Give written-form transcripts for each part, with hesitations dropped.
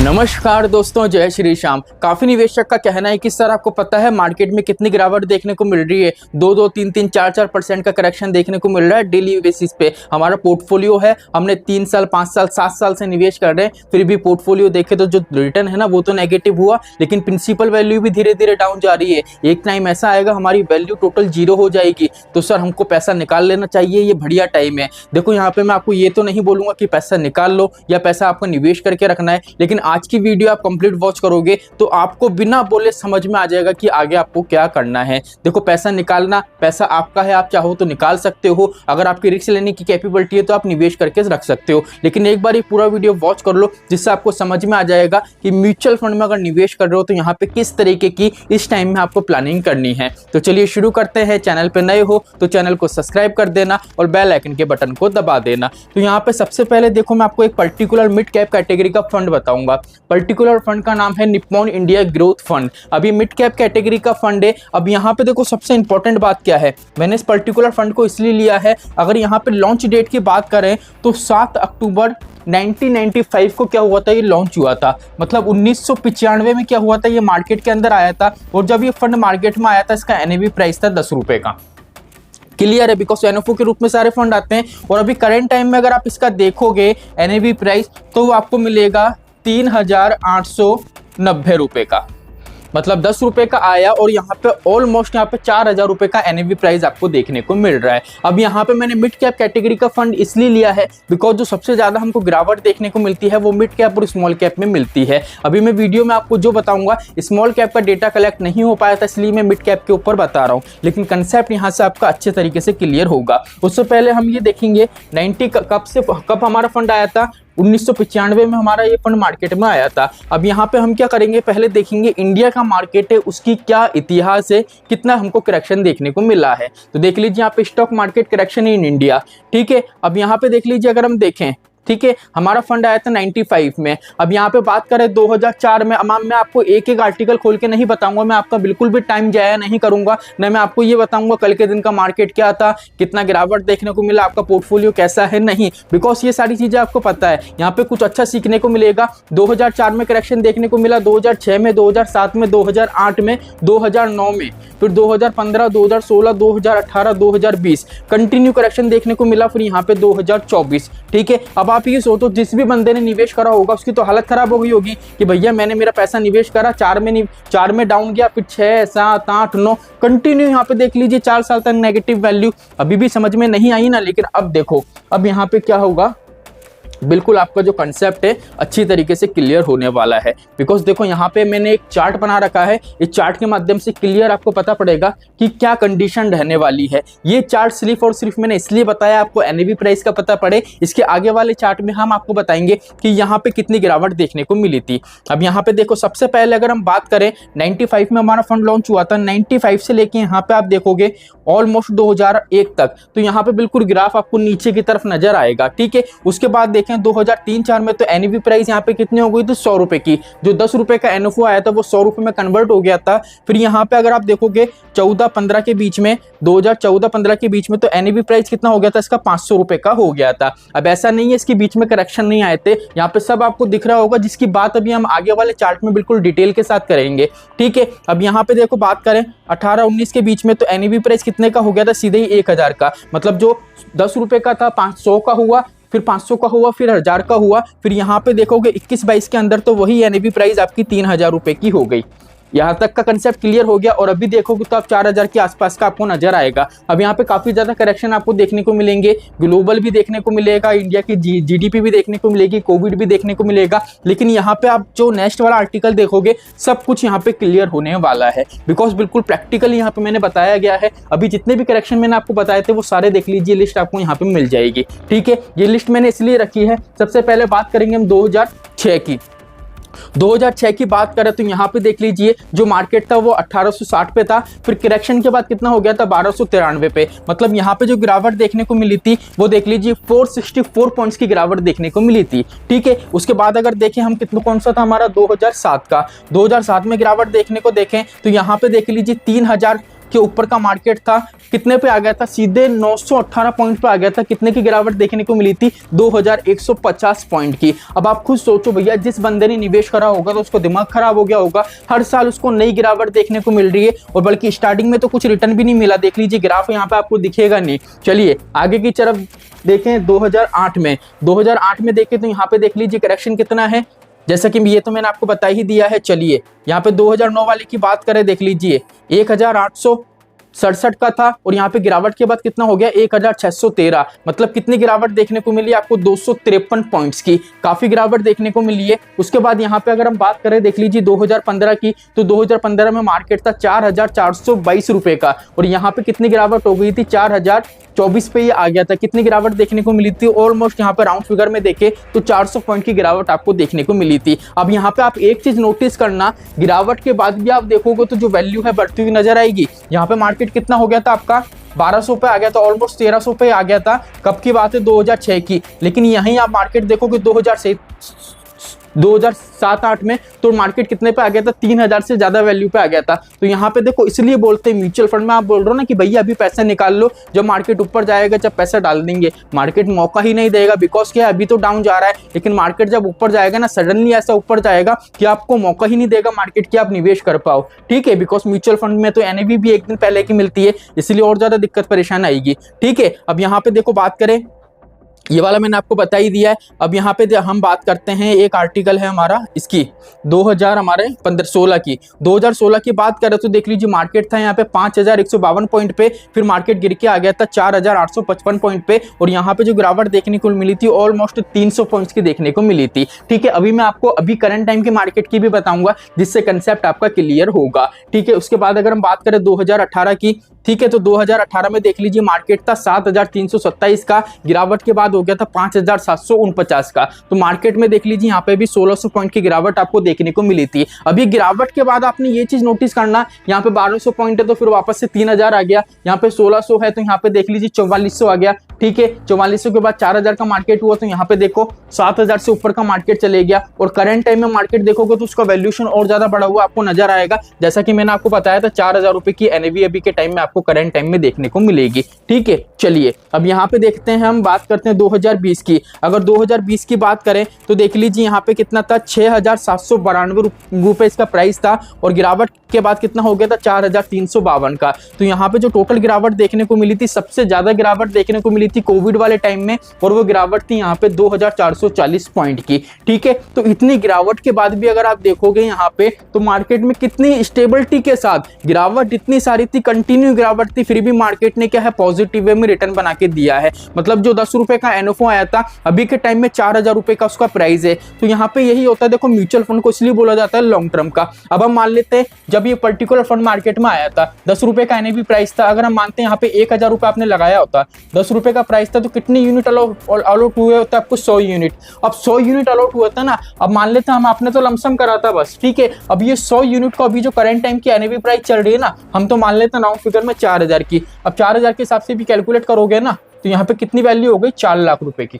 नमस्कार दोस्तों, जय श्री श्याम। काफी निवेशक का कहना है कि सर आपको पता है मार्केट में कितनी गिरावट देखने को मिल रही है, 2-2, 3-3, 4-4% का करेक्शन देखने को मिल रहा है डेली बेसिस पे। हमारा पोर्टफोलियो है, हमने 3 साल 5 साल 7 साल से निवेश कर रहे हैं, फिर भी पोर्टफोलियो देखे तो जो रिटर्न है ना वो तो नेगेटिव हुआ, लेकिन प्रिंसिपल वैल्यू भी धीरे धीरे डाउन जा रही है। एक टाइम ऐसा आएगा हमारी वैल्यू टोटल 0 हो जाएगी, तो सर हमको पैसा निकाल लेना चाहिए, ये बढ़िया टाइम है। देखो यहाँ पे मैं आपको ये तो नहीं बोलूंगा कि पैसा निकाल लो या पैसा आपको निवेश करके रखना है, लेकिन आज की वीडियो आप कंप्लीट वॉच करोगे तो आपको बिना बोले समझ में आ जाएगा कि आगे आपको क्या करना है। देखो पैसा निकालना, पैसा आपका है, आप चाहो तो निकाल सकते हो, अगर आपकी रिस्क लेने की कैपेबिलिटी है तो आप निवेश करके रख सकते हो, लेकिन एक बार ये पूरा वीडियो वॉच कर लो जिससे आपको समझ में आ जाएगा कि म्यूचुअल फंड में अगर निवेश कर रहे हो तो यहाँ पे किस तरीके की इस टाइम में आपको प्लानिंग करनी है। तो चलिए शुरू करते हैं। चैनल पे नए हो तो चैनल को सब्सक्राइब कर देना और बेल आइकन के बटन को दबा देना। तो यहाँ पे सबसे पहले देखो मैं आपको एक पर्टिकुलर मिड कैप कैटेगरी का फंड बताऊंगा। पर्टिकुलर फंड का नाम है निप्पॉन इंडिया ग्रोथ फंड। अभी मिड कैप कैटेगरी का फंड है। अब यहाँ पे देखो सबसे इंपॉर्टेंट बात क्या है, मैंने इस पर्टिकुलर फंड को इसलिए लिया है, अगर यहाँ पे लॉन्च डेट की बात करें तो 7 अक्टूबर 1995 को क्या हुआ था, ये लॉन्च हुआ था। मतलब 1995 में क्या हुआ था, ये मार्केट के अंदर आया था, और जब ये फंड मार्केट में आया था इसका एनएवी प्राइस था 10 रुपए का। क्लियर है, बिकॉज एनएफओ के रूप में सारे फंड आते हैं। और अभी करंट टाइम में अगर आप इसका देखोगे एनएवी प्राइस तो वो आपको मिलेगा 3890 रुपए का। मतलब 10 रुपए का आया और यहाँ पे ऑलमोस्ट यहाँ पे 4000 रुपए का एनएवी प्राइस आपको देखने को मिल रहा है। अब यहाँ पे मैंने मिड कैप कैटेगरी का फंड इसलिए लिया है बिकॉज जो सबसे ज्यादा हमको गिरावट देखने को मिलती है वो मिड कैप और स्मॉल कैप में मिलती है। अभी मैं वीडियो में आपको जो बताऊंगा स्मॉल कैप का डेटा कलेक्ट नहीं हो पाया था, इसलिए मैं मिड कैप के ऊपर बता रहा हूँ, लेकिन कंसेप्ट यहाँ से आपका अच्छे तरीके से क्लियर होगा। उससे पहले हम ये देखेंगे 90 कब हमारा फंड आया था। 1995 में हमारा ये फंड मार्केट में आया था। अब यहाँ पे हम क्या करेंगे, पहले देखेंगे इंडिया का मार्केट है उसकी क्या इतिहास है, कितना हमको करेक्शन देखने को मिला है। तो देख लीजिए यहाँ पे stock market correction in India, ठीक है। अब यहाँ पे देख लीजिए अगर हम देखें, ठीक है, हमारा फंड आया था 95 में। अब यहाँ पे बात करें 2004 में, अब मैं आपको एक एक आर्टिकल खोल के नहीं बताऊंगा, मैं आपका बिल्कुल भी टाइम जाया नहीं करूंगा, न मैं आपको ये बताऊंगा कल के दिन का मार्केट क्या था, कितना गिरावट देखने को मिला, आपका पोर्टफोलियो कैसा है, नहीं, बिकॉज ये सारी चीजें आपको पता है। यहाँ पे कुछ अच्छा सीखने को मिलेगा। 2004 में करेक्शन देखने को मिला, 2006 में, 2007 में, 2008 में, 2009 में, फिर 2015, 2016, 2018, 2020 कंटिन्यू करेक्शन देखने को मिला, फिर यहाँ पे 2024, ठीक है। अब आप ये सोचो जिस भी बंदे ने निवेश करा होगा उसकी तो हालत खराब हो गई होगी कि भैया मैंने मेरा पैसा निवेश करा, 4 में डाउन गया, फिर 6, 7, 8, 9 कंटिन्यू यहाँ पे देख लीजिए 4 साल तक नेगेटिव वैल्यू। अभी भी समझ में नहीं आई ना, लेकिन अब देखो अब यहाँ पे क्या होगा, बिल्कुल आपका जो कंसेप्ट है अच्छी तरीके से क्लियर होने वाला है। बिकॉज देखो यहाँ पे मैंने एक चार्ट बना रखा है, इस चार्ट के माध्यम से क्लियर आपको पता पड़ेगा कि क्या कंडीशन रहने वाली है। ये चार्ट सिर्फ और सिर्फ मैंने इसलिए बताया आपको एनएवी प्राइस का पता पड़े, इसके आगे वाले चार्ट में हम आपको बताएंगे कि यहाँ पे कितनी गिरावट देखने को मिली थी। अब यहाँ पे देखो सबसे पहले अगर हम बात करें 95 में हमारा फंड लॉन्च हुआ था, 95 से लेके यहाँ पे आप देखोगे ऑलमोस्ट 2001 तक, तो यहाँ पे बिल्कुल ग्राफ आपको नीचे की तरफ नजर आएगा, ठीक है। उसके बाद देखें 2003-4 में तो एनएवी प्राइस यहाँ पे कितनी हो गई थी, 100 रुपए की। जो 10 रुपए का एनएफओ आया था वो 100 रुपए में कन्वर्ट हो गया था। फिर यहाँ पे अगर आप देखोगे 14-15 के बीच में, 2014-15 के बीच में तो एनएवी प्राइस कितना हो गया था इसका, 500 रुपए का हो गया था। अब ऐसा नहीं है इसके बीच में करेक्शन नहीं आए थे, यहाँ पे सब आपको दिख रहा होगा, जिसकी बात अभी हम आगे वाले चार्ट में बिल्कुल डिटेल के साथ करेंगे, ठीक है। अब यहाँ पे देखो बात करें 18-19 के बीच में तो एनएवी प्राइस कितने का हो गया था, सीधे ही 1000 का। मतलब जो 10 रुपए का था 500 का हुआ, फिर 500 का हुआ, फिर 1000 का हुआ, फिर यहाँ पे देखोगे 21-22 के अंदर तो वही एनएवी प्राइस आपकी 3000 रुपए की हो गई। यहाँ तक का कंसेप्ट क्लियर हो गया। और अभी देखोगे तो आप 4000 के आसपास का आपको नजर आएगा। अब यहाँ पे काफी ज्यादा करेक्शन आपको देखने को मिलेंगे, ग्लोबल भी देखने को मिलेगा, इंडिया की जीडीपी भी देखने को मिलेगी, कोविड भी देखने को मिलेगा, लेकिन यहाँ पे आप जो नेक्स्ट वाला आर्टिकल देखोगे सब कुछ यहाँ पे क्लियर होने वाला है, बिकॉज बिल्कुल प्रैक्टिकली यहाँ पे मैंने बताया गया है। अभी जितने भी करेक्शन मैंने आपको बताए थे वो सारे देख लीजिए, लिस्ट आपको यहाँ पे मिल जाएगी, ठीक है। ये लिस्ट मैंने इसलिए रखी है। सबसे पहले बात करेंगे हम 2006 की। 2006 की बात करें तो यहाँ पे देख लीजिए जो मार्केट था वो 1860 पे था, फिर करेक्शन के बाद कितना हो गया था 1293 पे। मतलब यहाँ पे जो गिरावट देखने को मिली थी वो देख लीजिए 464 पॉइंट्स की गिरावट देखने को मिली थी, ठीक है। उसके बाद अगर देखें हम कितना कौन सा था हमारा 2007 का, 2007 में गिरावट देखने को देखें तो यहाँ पे देख लीजिए के ऊपर का मार्केट था, कितने पे आ गया था, सीधे 918 पॉइंट पे आ गया था। कितने की गिरावट देखने को मिली थी, 2150 पॉइंट की। अब आप खुद सोचो भैया, जिस बंदे ने निवेश करा होगा तो उसको दिमाग खराब हो गया होगा, हर साल उसको नई गिरावट देखने को मिल रही है, और बल्कि स्टार्टिंग में तो कुछ रिटर्न भी नहीं मिला। देख लीजिए ग्राफ यहाँ पे आपको दिखेगा नहीं। चलिए आगे की तरफ देखें, 2008 में देखें तो यहाँ पे देख लीजिए करेक्शन कितना है, जैसा कि ये तो मैंने आपको बता ही दिया है। चलिए यहाँ पे 2009 वाले की बात करें, देख लीजिए 1867 का था, और यहाँ पे गिरावट के बाद कितना हो गया, 1613। मतलब कितनी गिरावट देखने को मिली आपको, 253 पॉइंट्स की, काफी गिरावट देखने को मिली है। उसके बाद यहाँ पे अगर हम बात करें, देख लीजिए 2015 की, तो 2015 में मार्केट था 4422 रुपए का, और यहाँ पे कितनी गिरावट हो गई थी, 4024 पे ये आ गया था। कितनी गिरावट देखने को मिली थी, ऑलमोस्ट यहाँ पे राउंड फिगर में देखे तो 400 पॉइंट की गिरावट आपको देखने को मिली थी। अब यहाँ पे आप एक चीज नोटिस करना, गिरावट के बाद भी आप देखोगे तो जो वैल्यू है बढ़ती हुई नजर आएगी। यहाँ पे मार्केट कितना हो गया था आपका, 1200 पे आ गया था, ऑलमोस्ट 1300 पे आ गया था। कब की बात है, 2006 की। लेकिन यहीं आप मार्केट देखोगे 2007-8 में तो मार्केट कितने पे आ गया था, 3000 से ज्यादा वैल्यू पे आ गया था। तो यहाँ पे देखो, इसलिए बोलते हैं म्यूचुअल फंड में आप बोल रहे हो ना कि भैया अभी पैसा निकाल लो, जब मार्केट ऊपर जाएगा जब पैसा डाल देंगे। मार्केट मौका ही नहीं देगा, बिकॉज क्या है, अभी तो डाउन जा रहा है, लेकिन मार्केट जब ऊपर जाएगा ना, सडनली ऐसा ऊपर जाएगा कि आपको मौका ही नहीं देगा मार्केट की आप निवेश कर पाओ। ठीक है, बिकॉज म्यूचुअल फंड में तो एनएवी भी एक दिन पहले की मिलती है, इसलिए और ज्यादा दिक्कत परेशान आएगी। ठीक है, अब यहाँ पे देखो बात करें, ये वाला मैंने आपको बता ही दिया है। अब यहाँ पे हम बात करते हैं, एक आर्टिकल है हमारा इसकी 2016 की। 2016 की बात करें तो देख लीजिए मार्केट था यहाँ पे 5152 पॉइंट पे, फिर मार्केट गिर के आ गया था 4855 पॉइंट पे, और यहाँ पे जो गिरावट देखने को मिली थी ऑलमोस्ट 300 पॉइंट्स की देखने को मिली थी। ठीक है, अभी मैं आपको अभी करंट टाइम के मार्केट की भी बताऊंगा, जिससे कंसेप्ट आपका क्लियर होगा। ठीक है, उसके बाद अगर हम बात करें 2018 की, ठीक है, तो 2018 में देख लीजिए मार्केट था 7327 का, गिरावट के बाद हो गया था 5749 का। तो मार्केट में देख लीजिए यहाँ पे भी 1600 पॉइंट की गिरावट आपको देखने को मिली थी। अभी गिरावट के बाद आपने ये चीज नोटिस करना, यहाँ पे 1200 पॉइंट है तो फिर वापस से 3000 आ गया, यहाँ पे 1600 है तो यहाँ पे देख लीजिए 4400 आ गया। ठीक है, 4400 के बाद 4000 का मार्केट हुआ, तो यहाँ पे देखो 7000 से ऊपर का मार्केट चले गया, और करंट टाइम में मार्केट देखोगे तो उसका वैल्यूएशन और ज्यादा बढ़ा हुआ आपको नजर आएगा। जैसा कि मैंने आपको बताया था 4000 रुपए की एनएवी अभी के टाइम में आपको करंट टाइम में देखने को मिलेगी। ठीक है, चलिए अब यहाँ पे देखते हैं, हम बात करते हैं 2020 की। अगर 2020 की बात करें तो देख लीजिए यहाँ पे कितना था, 6792 रुपए इसका प्राइस था, और गिरावट के बाद कितना हो गया था, 4352 का। तो यहाँ पे जो टोटल गिरावट देखने को मिली थी, सबसे ज्यादा गिरावट देखने को मिली थी कोविड वाले टाइम में, और वो गिरावट थी यहाँ पे 2440 पॉइंट की। ठीक है, तो इतनी गिरावट के बाद भी अगर आप देखोगे यहाँ पे तो मार्केट में कितनी स्टेबिलिटी के साथ गिरावट इतनी सारी थी, कंटिन्यू गिरावट थी, फिर भी मार्केट ने क्या है, पॉजिटिव वे में रिटर्न बना के दिया है। मतलब जो 10 रुपए का एनएफओ आया था, अभी के टाइम में 4000 रुपए का उसका प्राइस है। तो यहाँ पे यही होता है, देखो म्यूचुअल फंड को इसलिए बोला जाता है लॉन्ग टर्म का। अब हम मान लेते हैं जब ये पर्टिकुलर फंड मार्केट में आया था, 10 रुपए का एनएवी प्राइस था, अगर हम मानते हैं यहाँ पे 1000 रुपए आपने लगाया होता, 10 रुपए का प्राइस था, तो कितने यूनिट अलॉट हुए होता है आपको, 100 यूनिट। अब 100 यूनिट अलॉट हुआ था ना, अब मान लेते हैं हम, आपने तो लमसम करा था बस। ठीक है, अब ये 100 यूनिट को अभी जो करंट टाइम की एनएवी प्राइस चल रही है ना, हम तो मान लेते हैं राउंड फिगर में 4000 की। अब 4000 के हिसाब से भी कैलकुलेट करोगे ना, तो यहाँ पे कितनी वैल्यू हो गई, 4 लाख रुपए की।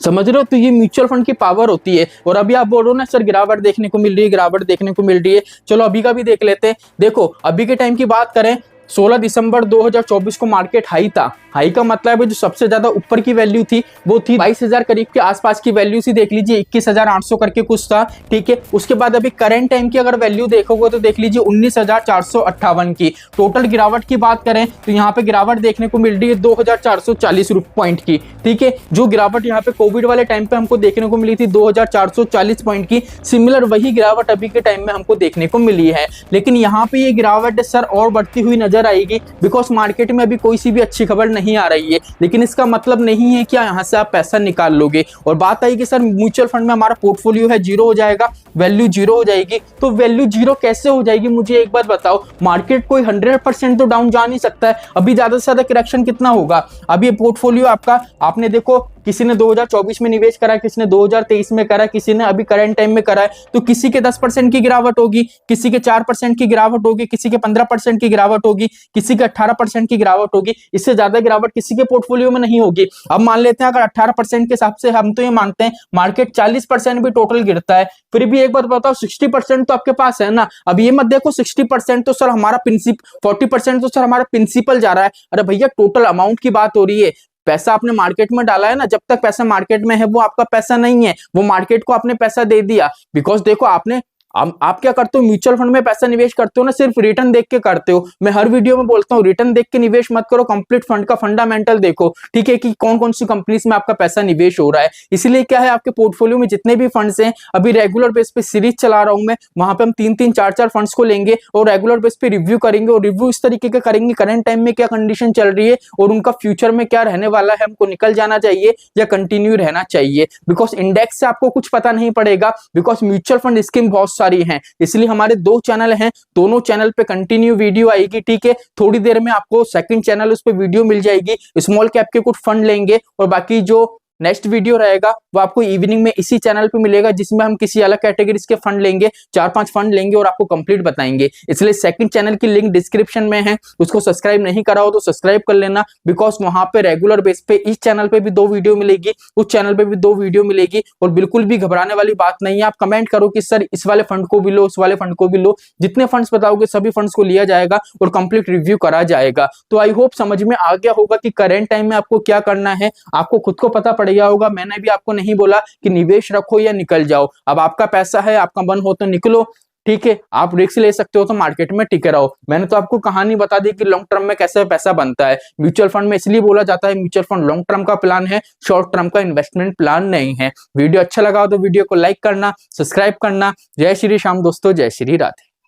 समझ रहे हो, तो ये म्यूचुअल फंड की पावर होती है। और अभी आप बोल रहे हो ना सर गिरावट देखने को मिल रही है, गिरावट देखने को मिल रही है, चलो अभी का भी देख लेते हैं। देखो अभी के टाइम की बात करें, 16 दिसंबर 2024 को मार्केट हाई था। हाई का मतलब है जो सबसे ज्यादा ऊपर की वैल्यू थी वो थी 22,000 करीब के आसपास की वैल्यू सी, देख लीजिए 21,800 करके कुछ था। ठीक है, उसके बाद अभी करंट टाइम की अगर वैल्यू देखोगे तो देख लीजिए 19,458 की। टोटल गिरावट की बात करें तो यहाँ पे गिरावट देखने को मिल रही है 2,440 पॉइंट की। ठीक है, जो गिरावट यहाँ पे कोविड वाले टाइम पे हमको देखने को मिली थी 2,440 पॉइंट की, सिमिलर वही गिरावट अभी के टाइम में हमको देखने को मिली है। लेकिन यहाँ पे ये गिरावट सर और बढ़ती हुई नजर आएगी, बिकॉज मार्केट में अभी कोई सी भी अच्छी खबर नहीं आ रही है। लेकिन इसका मतलब नहीं है कि यहाँ से आप पैसा निकाल लोगे। और बात आई कि सर म्यूचुअल फंड में हमारा पोर्टफोलियो है जीरो हो जाएगा, वैल्यू जीरो हो जाएगी। तो वैल्यू जीरो कैसे हो जाएगी, मुझे एक बात बताओ। मार्केट कोई 100% तो डाउन जा नहीं सकता है। अभी ज्यादा से ज्यादा करेक्शन कितना होगा, अभी पोर्टफोलियो आपका आपने देखो किसी ने 2024 में निवेश करा है, किसी ने 2023 में करा है, किसी ने अभी करंट टाइम में करा है, तो किसी के 10% की गिरावट होगी, किसी के 4% की गिरावट होगी, किसी के 15% की गिरावट होगी, किसी के 18% की गिरावट होगी। इससे ज्यादा गिरावट किसी के पोर्टफोलियो में नहीं होगी। अब मान लेते हैं अगर 18% के हिसाब से हम तो ये मानते हैं मार्केट 40% भी टोटल गिरता है, फिर भी एक बात बताओ 60% तो आपके पास है ना। अब ये मत देखो 60% तो सर हमारा प्रिंसिपल, 40% तो सर हमारा प्रिंसिपल जा रहा है। अरे भैया टोटल अमाउंट की बात हो रही है। पैसा आपने मार्केट में डाला है ना, जब तक पैसा मार्केट में है वो आपका पैसा नहीं है, वो मार्केट को आपने पैसा दे दिया। बिकॉज देखो आपने आप क्या करते हो, म्यूचुअल फंड में पैसा निवेश करते हो ना सिर्फ रिटर्न देख के करते हो। मैं हर वीडियो में बोलता हूँ रिटर्न देख के निवेश मत करो, कंप्लीट फंड का फंडामेंटल देखो, ठीक है, कि कौन कौन सी कंपनीज में आपका पैसा निवेश हो रहा है। इसलिए क्या है आपके पोर्टफोलियो में जितने भी फंड्स हैं, अभी रेगुलर बेस पे सीरीज चला रहा हूं मैं, वहां पे हम 3-3, 4-4 फंड्स को लेंगे और रेगुलर बेस पे रिव्यू करेंगे। और रिव्यू इस तरीके का करेंगे करंट टाइम में क्या कंडीशन चल रही है और उनका फ्यूचर में क्या रहने वाला है, हमको निकल जाना चाहिए या कंटिन्यू रहना चाहिए। बिकॉज इंडेक्स से आपको कुछ पता नहीं पड़ेगा, बिकॉज म्यूचुअल फंड स्कीम बहुत सारी है। इसलिए हमारे 2 चैनल हैं, दोनों चैनल पे कंटिन्यू वीडियो आएगी, ठीक है। थोड़ी देर में आपको सेकंड चैनल उस पे वीडियो मिल जाएगी, स्मॉल कैप के कुछ फंड लेंगे और बाकी जो नेक्स्ट वीडियो रहेगा वो आपको इवनिंग में इसी चैनल पे मिलेगा, जिसमें हम किसी अलग कैटेगरीज के फंड लेंगे, 4-5 फंड लेंगे और आपको कंप्लीट बताएंगे। इसलिए सेकंड चैनल की लिंक डिस्क्रिप्शन में है, उसको सब्सक्राइब नहीं करा हो तो सब्सक्राइब कर लेना। बिकॉज वहां पे रेगुलर बेस पे इस चैनल पे भी 2 वीडियो मिलेगी, उस चैनल पे भी 2 वीडियो मिलेगी। और बिल्कुल भी घबराने वाली बात नहीं है। आप कमेंट करो कि सर इस वाले फंड को भी लो, उस वाले फंड को भी लो, जितने फंड्स बताओगे सभी फंड्स को लिया जाएगा और कंप्लीट रिव्यू करा जाएगा। तो आई होप समझ में आ गया होगा कि करंट टाइम में आपको क्या करना है, आपको खुद को पता पड़ गया होगा। मैंने भी आपको नहीं बोला कि निवेश रखो या निकल जाओ, अब आपका पैसा है, आपका मन हो तो निकलो, ठीक है, आप रिस्क ले सकते हो तो मार्केट में टिके रहो। मैंने तो आपको कहानी बता दी कि लॉन्ग टर्म में कैसे पैसा बनता है। म्यूचुअल फंड में इसलिए बोला जाता है म्यूचुअल फंड लॉन्ग टर्म का प्लान है, शॉर्ट टर्म का इन्वेस्टमेंट प्लान नहीं है। वीडियो अच्छा लगा तो वीडियो को लाइक करना, सब्सक्राइब करना। जय श्री राम दोस्तों, जय श्री राधे।